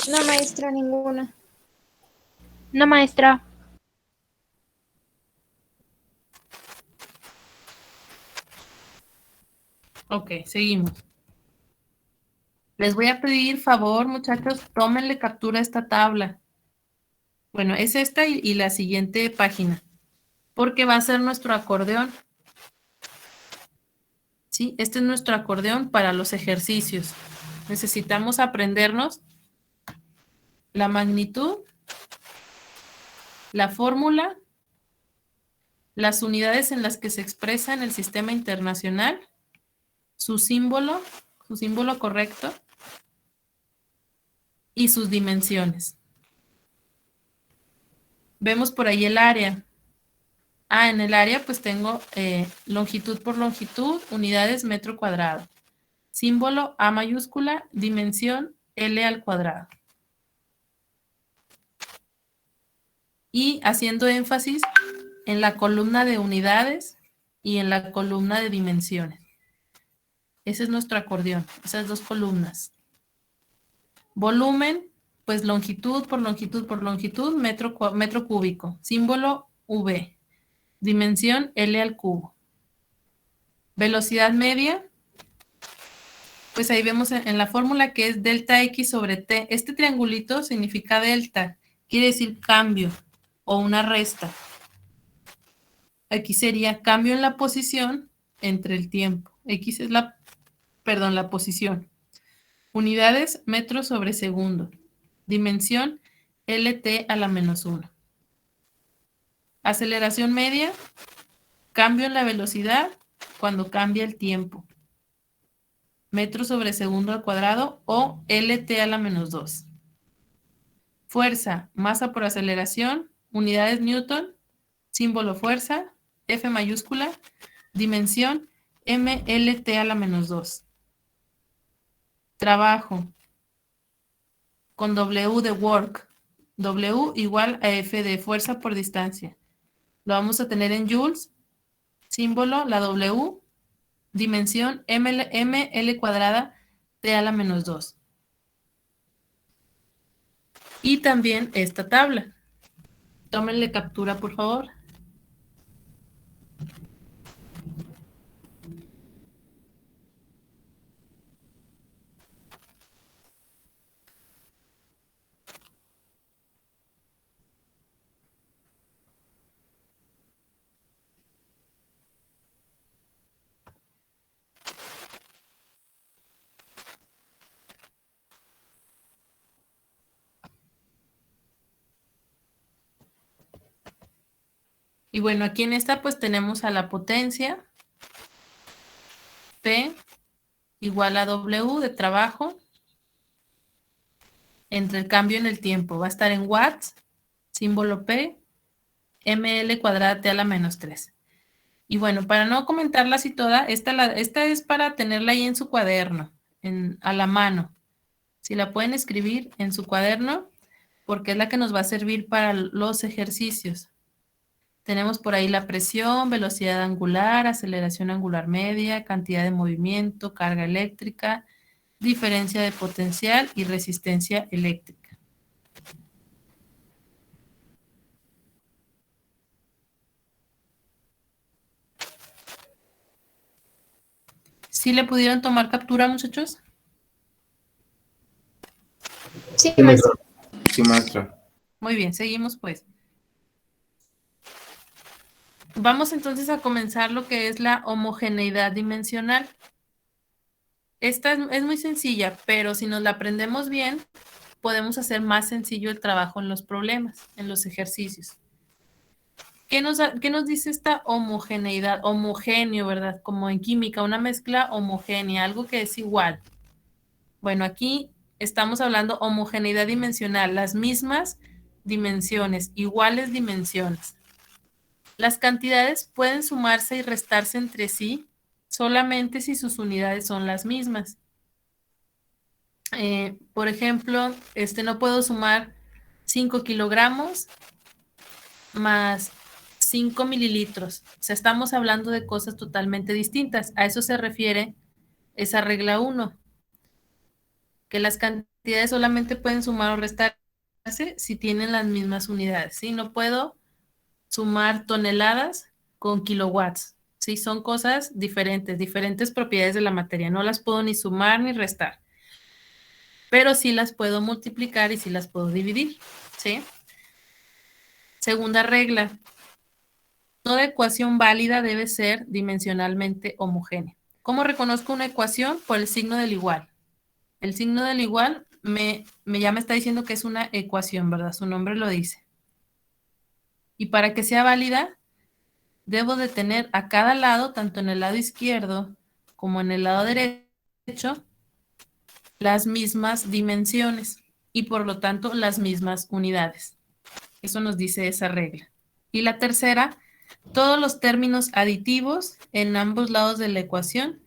No, maestra, ninguna. No, maestra. Ok, seguimos. Les voy a pedir favor, muchachos, tómenle captura a esta tabla. Bueno, es esta y la siguiente página, porque va a ser nuestro acordeón. ¿Sí? Este es nuestro acordeón para los ejercicios. Necesitamos aprendernos la magnitud, la fórmula, las unidades en las que se expresa en el sistema internacional, su símbolo correcto y sus dimensiones. Vemos por ahí el área. En el área pues tengo longitud por longitud, unidades metro cuadrado. Símbolo A mayúscula, dimensión L al cuadrado. Y haciendo énfasis en la columna de unidades y en la columna de dimensiones. Ese es nuestro acordeón, esas dos columnas. Volumen, pues longitud por longitud por longitud, metro cúbico. Símbolo V. Dimensión L al cubo. Velocidad media, pues ahí vemos en la fórmula que es delta X sobre T. Este triangulito significa delta, quiere decir cambio o una resta. Aquí sería cambio en la posición entre el tiempo. X es la posición. Unidades, metros sobre segundo. Dimensión, LT a la menos 1. Aceleración media, cambio en la velocidad cuando cambia el tiempo. Metros sobre segundo al cuadrado o LT a la menos 2. Fuerza, masa por aceleración, unidades Newton, símbolo fuerza, F mayúscula, dimensión, MLT a la menos 2. Trabajo, con W de work, W igual a F de fuerza por distancia. Lo vamos a tener en joules, símbolo, la W, dimensión, ML cuadrada, T a la menos 2. Y también esta tabla. Tómenle captura, por favor. Y bueno, aquí en esta pues tenemos a la potencia, P igual a W de trabajo, entre el cambio en el tiempo. Va a estar en watts, símbolo P, ML cuadrada T a la menos 3. Y bueno, para no comentarla así toda, esta es para tenerla ahí en su cuaderno. a la mano. Si la pueden escribir en su cuaderno, porque es la que nos va a servir para los ejercicios. Tenemos por ahí la presión, velocidad angular, aceleración angular media, cantidad de movimiento, carga eléctrica, diferencia de potencial y resistencia eléctrica. ¿Sí le pudieron tomar captura, muchachos? Sí, maestra. Sí, maestra. Muy bien, seguimos pues. Vamos entonces a comenzar lo que es la homogeneidad dimensional. Esta es muy sencilla, pero si nos la aprendemos bien, podemos hacer más sencillo el trabajo en los problemas, en los ejercicios. ¿Qué nos dice esta homogeneidad? Homogéneo, ¿verdad? Como en química, una mezcla homogénea, algo que es igual. Bueno, aquí estamos hablando homogeneidad dimensional, las mismas dimensiones, iguales dimensiones. Las cantidades pueden sumarse y restarse entre sí solamente si sus unidades son las mismas. Por ejemplo, no puedo sumar 5 kilogramos más 5 mililitros. O sea, estamos hablando de cosas totalmente distintas. A eso se refiere esa regla 1, que las cantidades solamente pueden sumar o restarse si tienen las mismas unidades, ¿sí? No puedo sumar toneladas con kilowatts, ¿sí? Son cosas diferentes, diferentes propiedades de la materia. No las puedo ni sumar ni restar, pero sí las puedo multiplicar y sí las puedo dividir, ¿sí? Segunda regla. Toda ecuación válida debe ser dimensionalmente homogénea. ¿Cómo reconozco una ecuación? Por el signo del igual. El signo del igual ya me está diciendo que es una ecuación, ¿verdad? Su nombre lo dice. Y para que sea válida, debo de tener a cada lado, tanto en el lado izquierdo como en el lado derecho, las mismas dimensiones y por lo tanto las mismas unidades. Eso nos dice esa regla. Y la tercera, todos los términos aditivos en ambos lados de la ecuación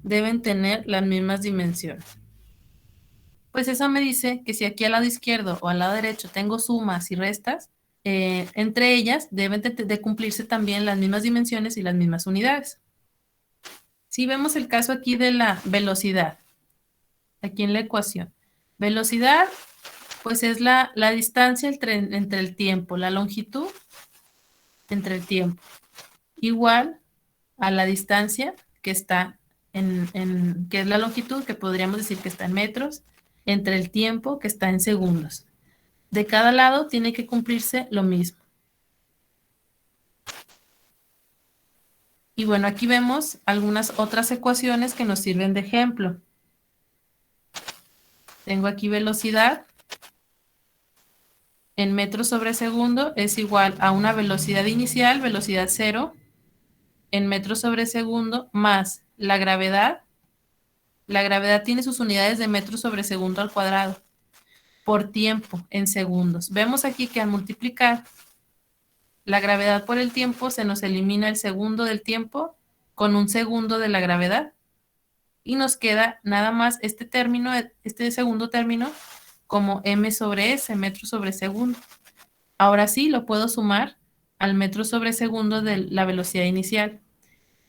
deben tener las mismas dimensiones. Pues eso me dice que si aquí al lado izquierdo o al lado derecho tengo sumas y restas, entre ellas deben de cumplirse también las mismas dimensiones y las mismas unidades. Si vemos el caso aquí de la velocidad, aquí en la ecuación. Velocidad, pues es la distancia entre el tiempo, la longitud entre el tiempo, igual a la distancia que está que es la longitud, que podríamos decir que está en metros, entre el tiempo que está en segundos. De cada lado tiene que cumplirse lo mismo. Y bueno, aquí vemos algunas otras ecuaciones que nos sirven de ejemplo. Tengo aquí velocidad en metros sobre segundo es igual a una velocidad inicial, velocidad 0, en metros sobre segundo, más la gravedad. La gravedad tiene sus unidades de metros sobre segundo al cuadrado, por tiempo, en segundos. Vemos aquí que al multiplicar la gravedad por el tiempo, se nos elimina el segundo del tiempo con un segundo de la gravedad. Y nos queda nada más este segundo término, como m sobre s, metro sobre segundo. Ahora sí lo puedo sumar al metro sobre segundo de la velocidad inicial.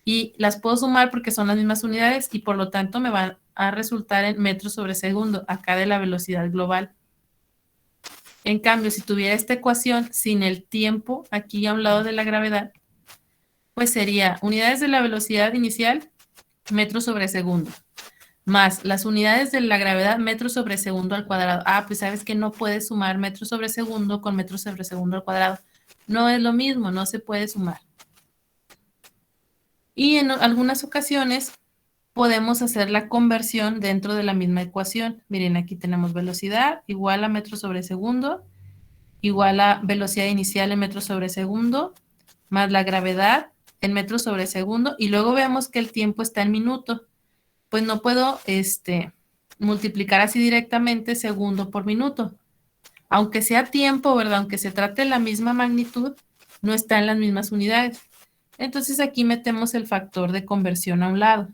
Y las puedo sumar porque son las mismas unidades y por lo tanto me van a resultar en metros sobre segundo, acá de la velocidad global. En cambio, si tuviera esta ecuación sin el tiempo aquí a un lado de la gravedad, pues sería unidades de la velocidad inicial, metros sobre segundo, más las unidades de la gravedad, metros sobre segundo al cuadrado. Ah, pues sabes que no puedes sumar metros sobre segundo con metros sobre segundo al cuadrado. No es lo mismo, no se puede sumar. Y en algunas ocasiones podemos hacer la conversión dentro de la misma ecuación. Miren, aquí tenemos velocidad igual a metros sobre segundo, igual a velocidad inicial en metros sobre segundo, más la gravedad en metros sobre segundo, y luego vemos que el tiempo está en minuto. Pues no puedo multiplicar así directamente segundo por minuto. Aunque sea tiempo, ¿verdad? Aunque se trate de la misma magnitud, no está en las mismas unidades. Entonces aquí metemos el factor de conversión a un lado.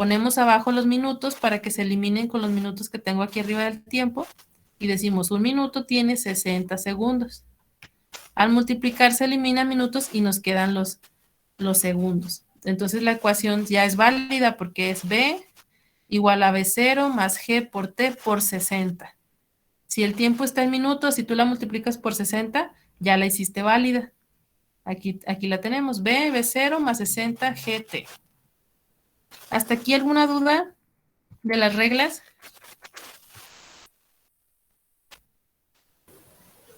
Ponemos abajo los minutos para que se eliminen con los minutos que tengo aquí arriba del tiempo y decimos 1 minuto tiene 60 segundos. Al multiplicar se eliminan minutos y nos quedan los segundos. Entonces la ecuación ya es válida porque es B igual a B0 más G por T por 60. Si el tiempo está en minutos, si tú la multiplicas por 60, ya la hiciste válida. Aquí la tenemos, B0 más 60 GT. ¿Hasta aquí alguna duda de las reglas?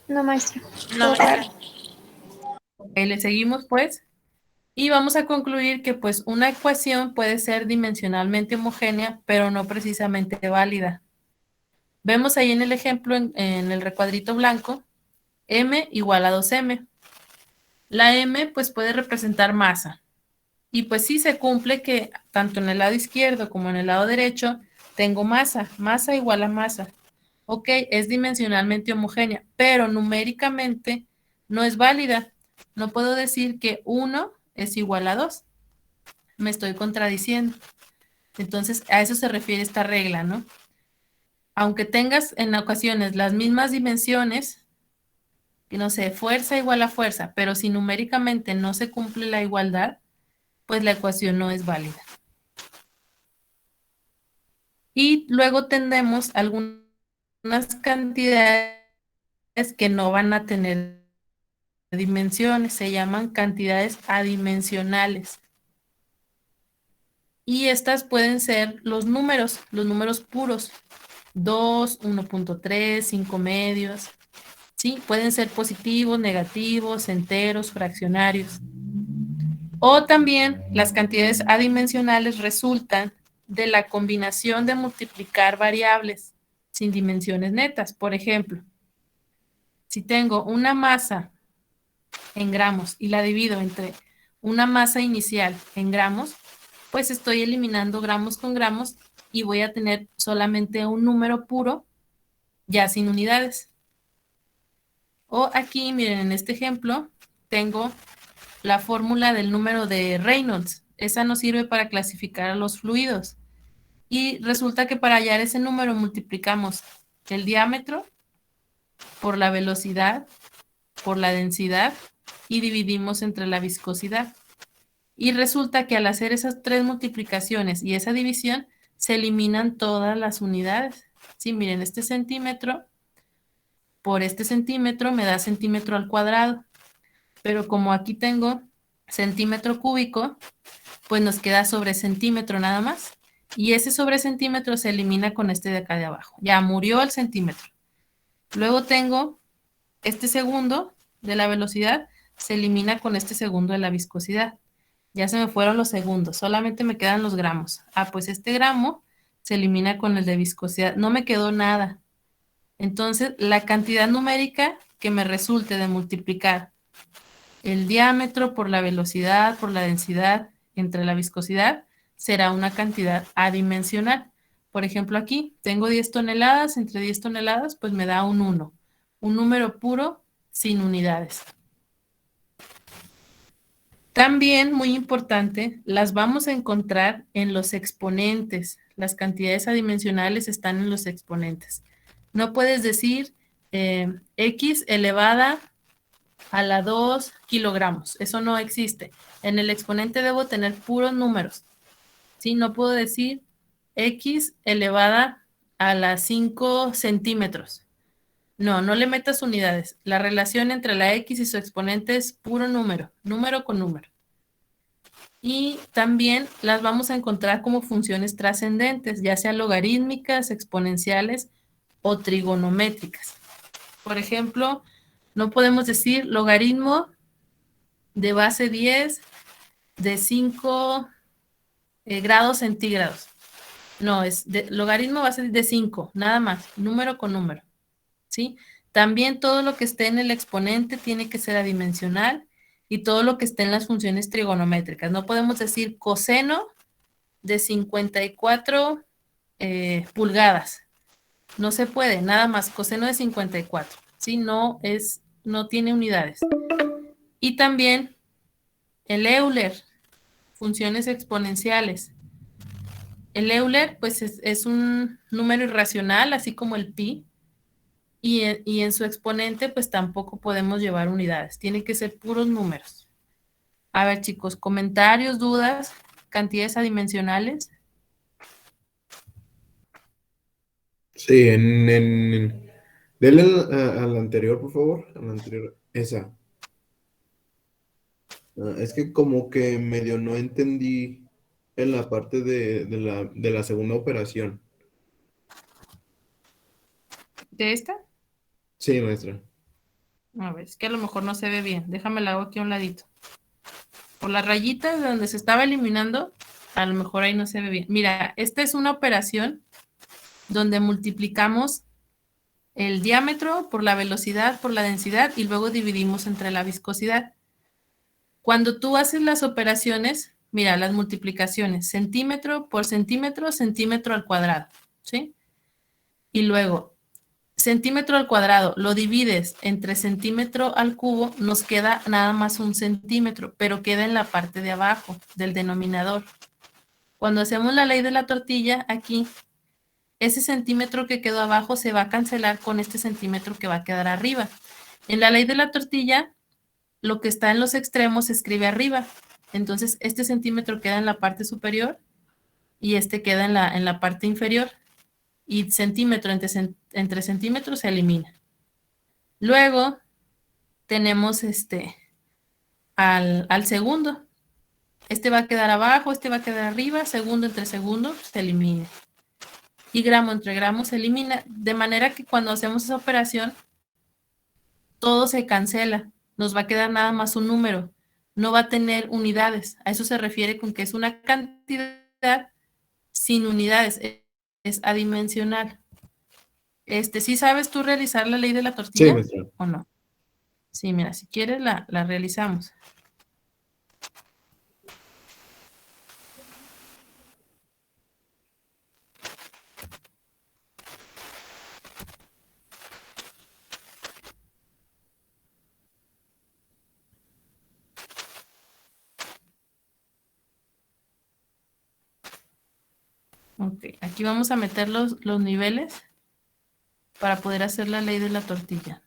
No, maestra. No, Todo claro. Ok, le seguimos pues. Y vamos a concluir que pues una ecuación puede ser dimensionalmente homogénea, pero no precisamente válida. Vemos ahí en el ejemplo, en el recuadrito blanco, M igual a 2M. La M pues puede representar masa. Y pues sí se cumple que tanto en el lado izquierdo como en el lado derecho tengo masa. Masa igual a masa. Ok, es dimensionalmente homogénea, pero numéricamente no es válida. No puedo decir que 1 es igual a 2. Me estoy contradiciendo. Entonces, a eso se refiere esta regla, ¿no? Aunque tengas en ocasiones las mismas dimensiones, que no sé, fuerza igual a fuerza, pero si numéricamente no se cumple la igualdad, pues la ecuación no es válida. Y luego tendremos algunas cantidades que no van a tener dimensiones, se llaman cantidades adimensionales. Y estas pueden ser los números puros, 2, 1.3, 5 medios, ¿sí? Pueden ser positivos, negativos, enteros, fraccionarios. O también las cantidades adimensionales resultan de la combinación de multiplicar variables sin dimensiones netas. Por ejemplo, si tengo una masa en gramos y la divido entre una masa inicial en gramos, pues estoy eliminando gramos con gramos y voy a tener solamente un número puro ya sin unidades. O aquí, miren, en este ejemplo, tengo la fórmula del número de Reynolds. Esa nos sirve para clasificar a los fluidos. Y resulta que para hallar ese número multiplicamos el diámetro por la velocidad, por la densidad y dividimos entre la viscosidad. Y resulta que al hacer esas 3 multiplicaciones y esa división, se eliminan todas las unidades. Sí, miren, este centímetro por este centímetro me da centímetro al cuadrado. Pero como aquí tengo centímetro cúbico, pues nos queda sobre centímetro nada más. Y ese sobre centímetro se elimina con este de acá de abajo. Ya murió el centímetro. Luego tengo este segundo de la velocidad, se elimina con este segundo de la viscosidad. Ya se me fueron los segundos, solamente me quedan los gramos. Ah, pues este gramo se elimina con el de viscosidad. No me quedó nada. Entonces, la cantidad numérica que me resulte de multiplicar el diámetro por la velocidad, por la densidad, entre la viscosidad, será una cantidad adimensional. Por ejemplo, aquí tengo 10 toneladas, entre 10 toneladas, pues me da un 1. Un número puro sin unidades. También, muy importante, las vamos a encontrar en los exponentes. Las cantidades adimensionales están en los exponentes. No puedes decir X elevada a la 2 kilogramos. Eso no existe. En el exponente debo tener puros números. ¿Sí? No puedo decir X elevada a la 5 centímetros. No, no le metas unidades. La relación entre la X y su exponente es puro número, número con número. Y también las vamos a encontrar como funciones trascendentes, ya sea logarítmicas, exponenciales o trigonométricas. Por ejemplo, no podemos decir logaritmo de base 10 de 5 grados centígrados. No, es logaritmo base de 5, nada más, número con número. ¿Sí? También todo lo que esté en el exponente tiene que ser adimensional y todo lo que esté en las funciones trigonométricas. No podemos decir coseno de 54 pulgadas. No se puede, nada más, coseno de 54. ¿Sí? No tiene unidades. Y también el Euler, funciones exponenciales. El Euler, pues es un número irracional, así como el pi, y en su exponente, pues tampoco podemos llevar unidades. Tiene que ser puros números. A ver, chicos, comentarios, dudas, cantidades adimensionales. Sí, dele al anterior, por favor. Al anterior. Esa. Es que como que medio no entendí en la parte de la segunda operación. ¿De esta? Sí, maestra. A ver, es que a lo mejor no se ve bien. Déjame la hago aquí a un ladito. Por las rayitas de donde se estaba eliminando, a lo mejor ahí no se ve bien. Mira, esta es una operación donde multiplicamos el diámetro por la velocidad, por la densidad, y luego dividimos entre la viscosidad. Cuando tú haces las operaciones, mira, las multiplicaciones, centímetro por centímetro, centímetro al cuadrado, ¿sí? Y luego, centímetro al cuadrado, lo divides entre centímetro al cubo, nos queda nada más 1 centímetro, pero queda en la parte de abajo del denominador. Cuando hacemos la ley de la tortilla, aquí, ese centímetro que quedó abajo se va a cancelar con este centímetro que va a quedar arriba. En la ley de la tortilla, lo que está en los extremos se escribe arriba. Entonces, este centímetro queda en la parte superior y este queda en la parte inferior. Y centímetro entre centímetros se elimina. Luego, tenemos al segundo. Este va a quedar abajo, este va a quedar arriba, segundo entre segundo se elimina. Y gramo entre gramo se elimina, de manera que cuando hacemos esa operación, todo se cancela. Nos va a quedar nada más un número. No va a tener unidades. A eso se refiere con que es una cantidad sin unidades. Es adimensional. ¿Sí sabes tú realizar la ley de la Sí, tortilla maestra. o no? Sí, mira, si quieres la realizamos. Ok, aquí vamos a meter los niveles para poder hacer la ley de la tortilla.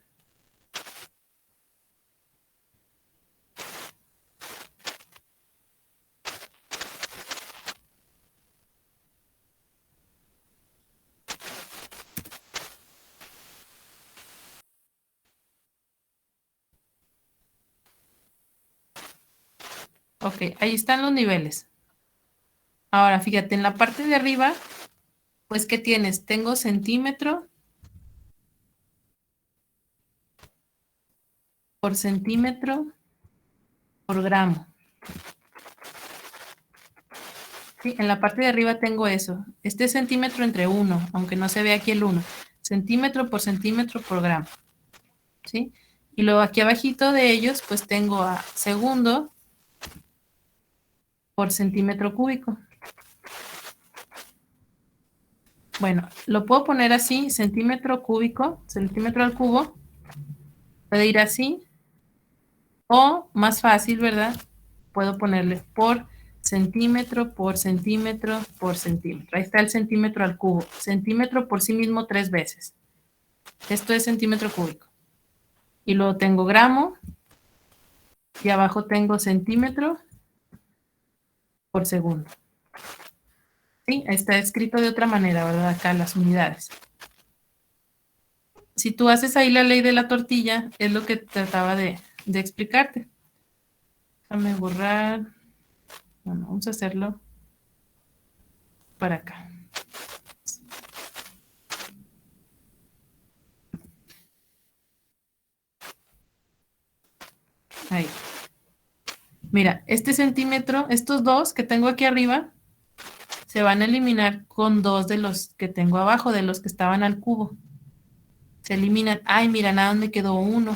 Ok, ahí están los niveles. Ahora, fíjate, en la parte de arriba, pues, ¿qué tienes? Tengo centímetro por centímetro por gramo. Sí, en la parte de arriba tengo eso. Este centímetro entre 1, aunque no se ve aquí el 1. Centímetro por gramo. ¿Sí? Y luego aquí abajito de ellos, pues tengo a segundo por centímetro cúbico. Bueno, lo puedo poner así, centímetro cúbico, centímetro al cubo. Puede ir así. O más fácil, ¿verdad? Puedo ponerle por centímetro por centímetro por centímetro. Ahí está el centímetro al cubo. Centímetro por sí mismo 3 veces. Esto es centímetro cúbico. Y luego tengo gramo. Y abajo tengo centímetro por segundo. ¿Sí? Está escrito de otra manera, ¿verdad? Acá las unidades. Si tú haces ahí la ley de la tortilla, es lo que trataba de explicarte. Déjame borrar. Bueno, vamos a hacerlo para acá. Ahí. Mira, este centímetro, estos dos que tengo aquí arriba, se van a eliminar con 2 de los que tengo abajo, de los que estaban al cubo. Se eliminan. Ay, mira, nada más me quedó 1.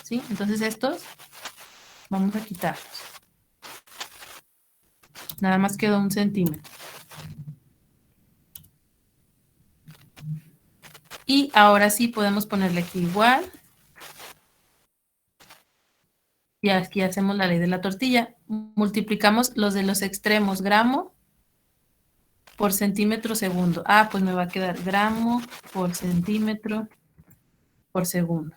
¿Sí? Entonces estos vamos a quitarlos. Nada más quedó 1 centímetro. Y ahora sí podemos ponerle aquí igual. Y aquí hacemos la ley de la tortilla. Multiplicamos los de los extremos, gramo por centímetro segundo. Ah, pues me va a quedar gramo por centímetro por segundo.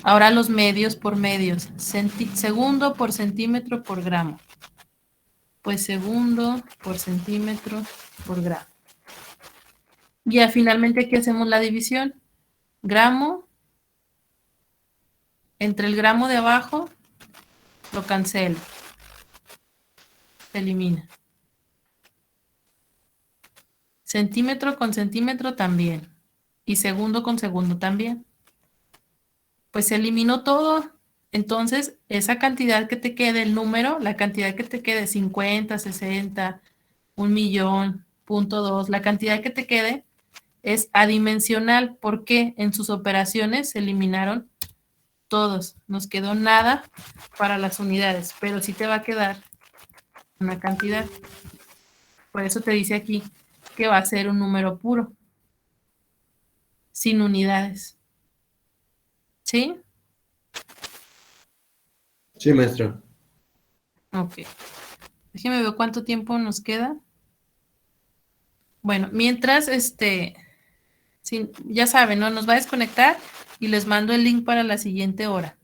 Ahora los medios por medios. Segundo por centímetro por gramo. Pues segundo por centímetro por gramo. Ya finalmente aquí hacemos la división. Gramo entre el gramo de abajo lo cancelo. Se elimina. Centímetro con centímetro también. Y segundo con segundo también. Pues se eliminó todo. Entonces, esa cantidad que te quede, el número, la cantidad que te quede, 50, 60, 1.000.000, .2, la cantidad que te quede es adimensional, porque en sus operaciones se eliminaron todos. Nos quedó nada para las unidades, pero sí te va a quedar una cantidad. Por eso te dice aquí que va a ser un número puro, sin unidades. ¿Sí? Sí, maestra. Ok. Déjeme ver cuánto tiempo nos queda. Bueno, mientras, ya saben, ¿no? Nos va a desconectar y les mando el link para la siguiente hora.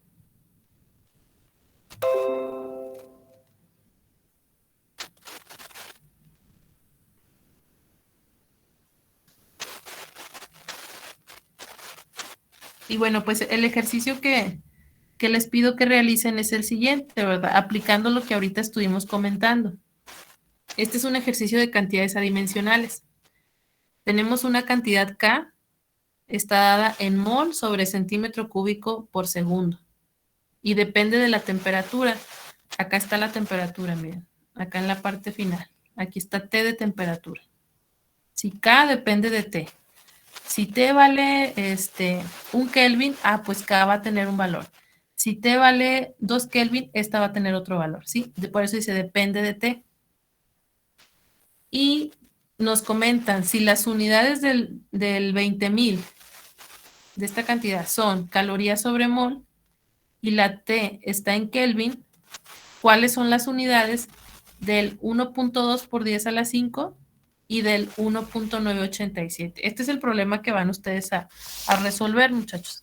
Y bueno, pues el ejercicio que les pido que realicen es el siguiente, ¿verdad? Aplicando lo que ahorita estuvimos comentando. Este es un ejercicio de cantidades adimensionales. Tenemos una cantidad K, está dada en mol sobre centímetro cúbico por segundo. Y depende de la temperatura. Acá está la temperatura, miren. Acá en la parte final. Aquí está T de temperatura. Si K depende de T. Si T vale 1 Kelvin, pues K va a tener un valor. Si T vale 2 Kelvin, esta va a tener otro valor, ¿sí? Por eso dice depende de T. Y nos comentan, si las unidades del 20.000 de esta cantidad son calorías sobre mol y la T está en Kelvin, ¿cuáles son las unidades del 1.2 por 10 a la 5 y del 1.987? Este es el problema que van ustedes a resolver, muchachos.